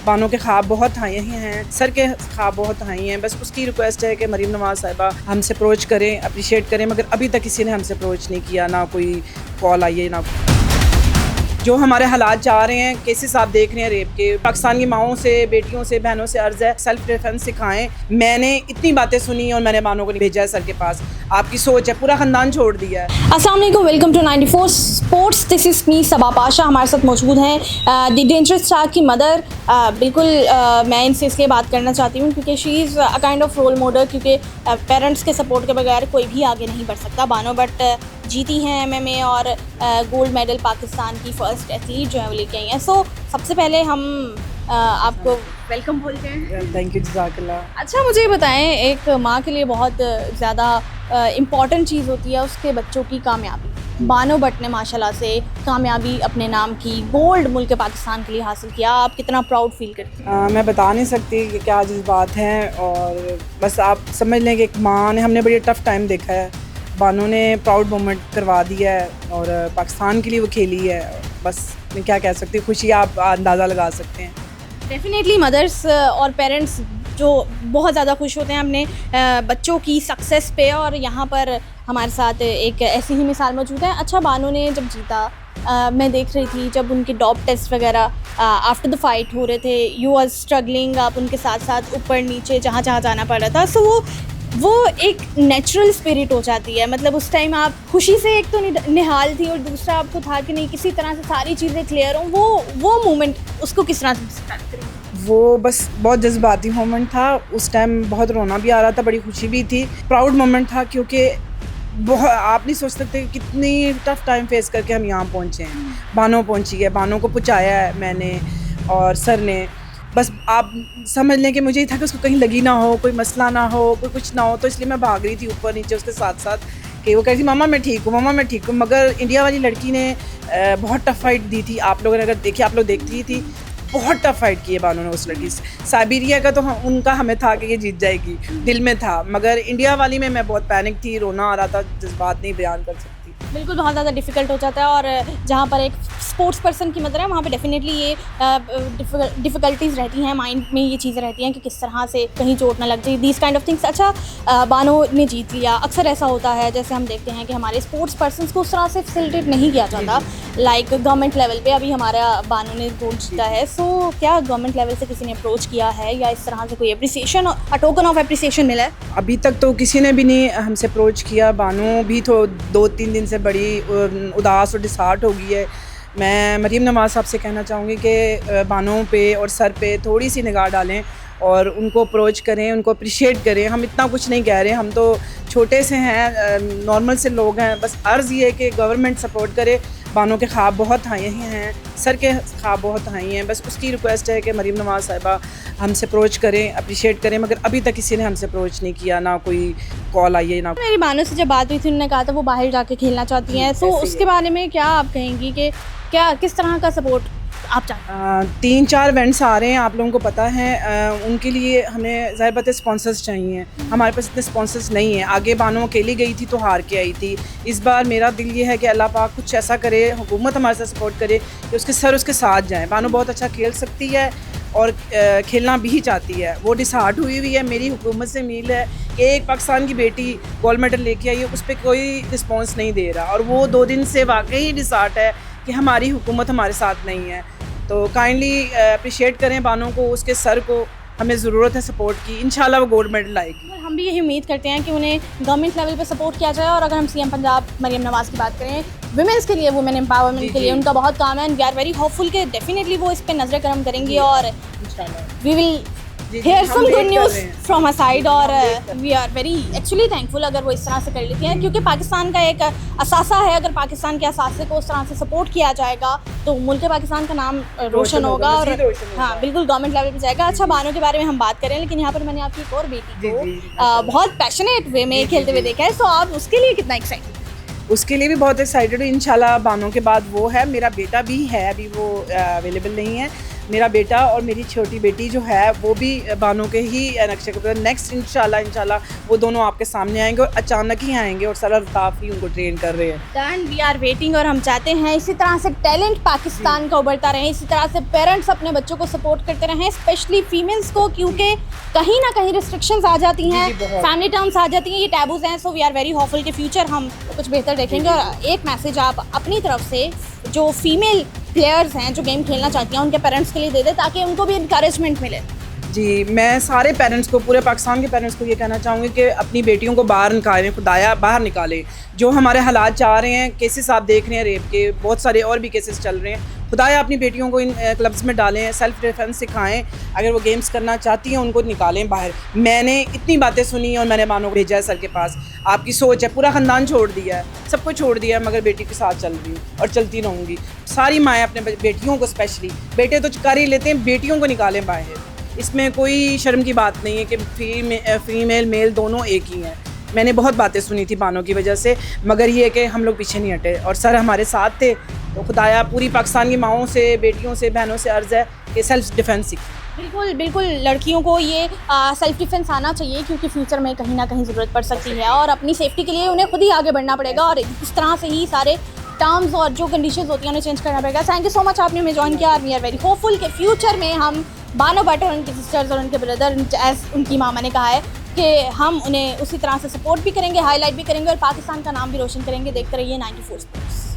बानों के ख्वाब बहुत हाई हैं, सर के ख्वाब बहुत हाई हैं। बस उसकी रिक्वेस्ट है कि मरीम नवाज साहिबा हमसे अप्रोच करें, अप्रिशिएट करें, मगर अभी तक किसी ने हमसे अप्रोच नहीं किया, ना कोई कॉल आई है ना। जो हमारे हालात जा रहे हैं, केसेस आप देख रहे हैं रेप के, पाकिस्तान की माओं से, बेटियों से, बहनों से अर्ज है सेल्फ डिफेंस सिखाएं। मैंने इतनी बातें सुनी और मैंने बानों को नहीं भेजा है सर के पास। आपकी सोच है, पूरा खानदान छोड़ दिया है। अस्सलाम वालेकुम, welcome to 94 sports. This is me Saba Pasha. हमारे साथ मौजूद हैं द डेंजरस स्टार की मदर। बिल्कुल मैं इनसे इसलिए बात करना चाहती हूँ क्योंकि she is a kind of role model, क्योंकि पेरेंट्स के सपोर्ट के बगैर कोई भी आगे नहीं बढ़ सकता। बानो बट जीती हैं MMA और गोल्ड मेडल पाकिस्तान की फ़र्स्ट एथलीट जो है वो लेके आई हैं। सो सबसे पहले हम आपको वेलकम बोलते हैं। थैंक यू, जज़ाकल्लाह। अच्छा, मुझे बताएं, एक माँ के लिए बहुत ज़्यादा इम्पॉर्टेंट चीज़ होती है उसके बच्चों की कामयाबी। बानो भट्ट ने माशाल्लाह से कामयाबी अपने नाम की, गोल्ड मुल्क पाकिस्तान के लिए हासिल किया। आप कितना प्राउड फील करती हैं? मैं बता नहीं सकती कि क्या जज्बात हैं, और बस आप समझ लें कि एक माँ ने, हमने बड़ी टफ़ टाइम देखा है, बानो ने प्राउड मोमेंट करवा दिया है और पाकिस्तान के लिए वो खेली है। बस मैं क्या कह सकती हूँ, खुशी आप अंदाज़ा लगा सकते हैं। डेफिनेटली मदर्स और पेरेंट्स जो बहुत ज़्यादा खुश होते हैं अपने बच्चों की सक्सेस पे, और यहाँ पर हमारे साथ एक ऐसी ही मिसाल मौजूद है। अच्छा, बानो ने जब जीता, मैं देख रही थी जब उनके डॉप टेस्ट वगैरह आफ्टर द फाइट हो रहे थे, यू आर स्ट्रगलिंग, आप उनके साथ साथ ऊपर नीचे जहाँ जहाँ जाना पड़ रहा था। सो वो एक नेचुरल स्पिरिट हो जाती है। मतलब उस टाइम आप खुशी से एक तो निहाल थी और दूसरा आपको था कि नहीं किसी तरह से सारी चीज़ें क्लियर हों। वो मोमेंट उसको किस तरह से डिस्क्राइब करेंगे? वो बस बहुत जज्बाती मोमेंट था। उस टाइम बहुत रोना भी आ रहा था, बड़ी खुशी भी थी, प्राउड मोमेंट था, क्योंकि बहुत आप नहीं सोच सकते कितनी टफ़ टाइम फेस करके हम यहाँ पहुँचे हैं। बानो पहुँची है, बानो को पहुँचाया है मैंने और सर ने। बस आप समझ लें कि मुझे ही था कि उसको कहीं लगी ना हो, कोई मसला ना हो, कोई कुछ ना हो, तो इसलिए मैं भाग रही थी ऊपर नीचे उसके साथ साथ कि वो कह रही थी मामा मैं ठीक हूँ, मामा मैं ठीक हूँ। मगर इंडिया वाली लड़की ने बहुत टफ़ फाइट दी थी। आप लोगों ने अगर देखी, आप लोग देखती थी, बहुत टफ़ फाइट की है बानो ने उस लड़की से। साइबेरिया का तो उनका हमें था कि ये जीत जाएगी, दिल में था, मगर इंडिया वाली में मैं बहुत पैनिक थी, रोना आ रहा था, जज्बात नहीं बयान कर सकती। बिल्कुल, बहुत ज़्यादा डिफ़िकल्ट हो जाता है, और जहाँ पर एक स्पोर्ट्स पर्सन की मदर है वहाँ पे डेफिनेटली ये डिफ़िकल्टीज़ रहती हैं, माइंड में ये चीज़ें रहती हैं कि किस तरह से कहीं चोट ना लग जाए, दीज काइंड ऑफ थिंग्स। अच्छा, बानो ने जीत लिया। अक्सर ऐसा होता है, जैसे हम देखते हैं कि हमारे स्पोर्ट्स पर्सन्स को उस तरह से फैसिलिटेट नहीं किया जाता, लाइक गवर्नमेंट लेवल पे। अभी हमारा बानो ने गोल्ड जीता है, सो क्या गवर्नमेंट लेवल से किसी ने अप्रोच किया है या इस तरह से कोई appreciation, a token of appreciation मिला है? अभी तक तो किसी ने भी नहीं हमसे अप्रोच किया। बानो भी तो 2-3 दिन से बड़ी उदास और डिसहार्ट हो गई है। मैं मरीम नवाज साहब से कहना चाहूँगी कि बानों पे और सर पे थोड़ी सी निगाह डालें और उनको अप्रोच करें, उनको अप्रिशिएट करें। हम इतना कुछ नहीं कह रहे, हम तो छोटे से हैं, नॉर्मल से लोग हैं। बस अर्ज़ ये है कि गवर्नमेंट सपोर्ट करे। बानों के ख्वाब बहुत हाई हैं, सर के ख्वाब बहुत हाई हैं। बस उसकी रिक्वेस्ट है कि मरीम नवाज साहिबा हमसे अप्रोच करें, अप्रिशिएट करें, मगर अभी तक किसी ने हमसे अप्रोच नहीं किया, ना कोई कॉल आई है ना। मेरी बानो से जब बात हुई थी, उन्होंने कहा था वो बाहर जाके खेलना चाहती हैं, तो उसके बारे में क्या आप कहेंगी कि क्या किस तरह का सपोर्ट आप चाहते हैं? 3-4 इवेंट्स आ रहे हैं, आप लोगों को पता है। उनके लिए हमें ज़ाहिर बात है स्पॉन्सर्स चाहिए। हमारे पास इतने स्पॉन्सर्स नहीं हैं। आगे बानो अकेली गई थी तो हार के आई थी। इस बार मेरा दिल ये है कि अल्लाह पाक कुछ ऐसा करे, हुकूमत हमारे साथ सपोर्ट करे कि उसके सर उसके साथ जाएँ। बानो बहुत अच्छा खेल सकती है और खेलना भी चाहती है। वो डिसहार्ट हुई है। मेरी हुकूमत से मील है कि एक पाकिस्तान की बेटी गोल्ड मेडल लेके आई है, उस पर कोई रिस्पॉन्स नहीं दे रहा, और वो 2 दिन से वाकई डिसहार्ट है कि हमारी हुकूमत हमारे साथ नहीं है। तो काइंडली अप्रिशिएट करें बानों को, उसके सर को। हमें ज़रूरत है सपोर्ट की। इंशाल्लाह वो गोल्ड मेडल आएगी। हम भी यही उम्मीद करते हैं कि उन्हें गवर्नमेंट लेवल पे सपोर्ट किया जाए। और अगर हम CM पंजाब मरीम नवाज की बात करें, वुमेंस के लिए, वुमेन एम्पावरमेंट के लिए उनका बहुत काम है, and we are very hopeful कि डेफिनेटली वो इस पे नजर करम करेंगी और we will hear some good news from her side. और we are very actually thankful अगर वो इस तरह से कर लेती हैं, क्योंकि पाकिस्तान का एक असासा है। अगर पाकिस्तान के असासे को उस तरह से सपोर्ट किया जाएगा तो मुल्क पाकिस्तान का नाम रोशन होगा, और हाँ बिल्कुल गवर्नमेंट लेवल पे जाएगा। अच्छा, बानों के बारे में हम बात करें, लेकिन यहाँ पर मैंने आपकी एक और बेटी को बहुत पैशनेट वे में खेलते हुए देखा है, सो आप उसके लिए कितना एक्साइटेड? उसके लिए भी बहुत एक्साइटेड हूँ। इंशाल्लाह बानों के बाद वो है। मेरा बेटा भी है, अभी वो अवेलेबल नहीं है, मेरा बेटा और मेरी छोटी बेटी जो है वो भी बानो के ही नक्शे के नेक्स्ट इंशाल्लाह वो दोनों आपके सामने आएंगे और अचानक ही आएंगे और सर अल्ताफ़ ही उनको ट्रेन कर रहे हैं। एंड वी आर वेटिंग और हम चाहते हैं इसी तरह से टैलेंट पाकिस्तान का उभरता रहे, इसी तरह से पेरेंट्स अपने बच्चों को सपोर्ट करते रहें, स्पेशली फीमेल्स को, क्योंकि कहीं ना कहीं रिस्ट्रिक्शंस आ जाती हैं, फैमिली टर्म्स आ जाती हैं, ये टैबूज हैं। So we are very hopeful कि फ्यूचर हम कुछ बेहतर देखेंगे। और एक मैसेज आप अपनी तरफ से जो फीमेल प्लेयर्स हैं जो गेम खेलना चाहती हैं उनके पेरेंट्स के लिए दे दें ताकि उनको भी इंकरेजमेंट मिले। जी, मैं सारे पेरेंट्स को, पूरे पाकिस्तान के पेरेंट्स को ये कहना चाहूँगी कि अपनी बेटियों को बाहर निकालें, खुदाया बाहर निकालें। जो हमारे हालात चाह रहे हैं, केसेस आप देख रहे हैं रेप के, बहुत सारे और भी केसेस चल रहे हैं, खुदाया अपनी बेटियों को इन क्लब्स में डालें, सेल्फ डिफेंस सिखाएं। अगर वो गेम्स करना चाहती हैं उनको निकालें बाहर। मैंने इतनी बातें सुनी और मैंने बानो को भेजा है सर के पास। आपकी सोच है, पूरा ख़ानदान छोड़ दिया है, सबको छोड़ दिया है, मगर बेटी के साथ चल रही हूँ और चलती रहूँगी। सारी माएँ अपने बेटियों को, स्पेशली बेटे तो कर ही लेते हैं, बेटियों को निकालें बाहर। इसमें कोई शर्म की बात नहीं है कि फीमेल मेल दोनों एक ही हैं। मैंने बहुत बातें सुनी थी बानों की वजह से, मगर ये कि हम लोग पीछे नहीं हटे और सर हमारे साथ थे। तो खुदाया पूरी पाकिस्तान की माओं से, बेटियों से, बहनों से अर्ज़ है कि सेल्फ डिफेंस सीखें। बिल्कुल बिल्कुल, लड़कियों को ये सेल्फ डिफेंस आना चाहिए क्योंकि फ्यूचर में कहीं ना कहीं ज़रूरत पड़ सकती है और अपनी सेफ्टी के लिए उन्हें खुद ही आगे बढ़ना पड़ेगा और इस तरह से ही सारे टर्म्स और जो कंडीशंस होती हैं उन्हें चेंज करना पड़ेगा। थैंक यू सो मच, आपने हमें ज्वाइन किया। वी आर वेरी होपफुल कि फ्यूचर में हम बानो भट्ट और उनके सिस्टर्स और उनके ब्रदर, एज उनकी मामा ने कहा है कि हम उन्हें उसी तरह से सपोर्ट भी करेंगे, हाईलाइट भी करेंगे और पाकिस्तान का नाम भी रोशन करेंगे। देखते रहिए 94 स्पोर्ट्स।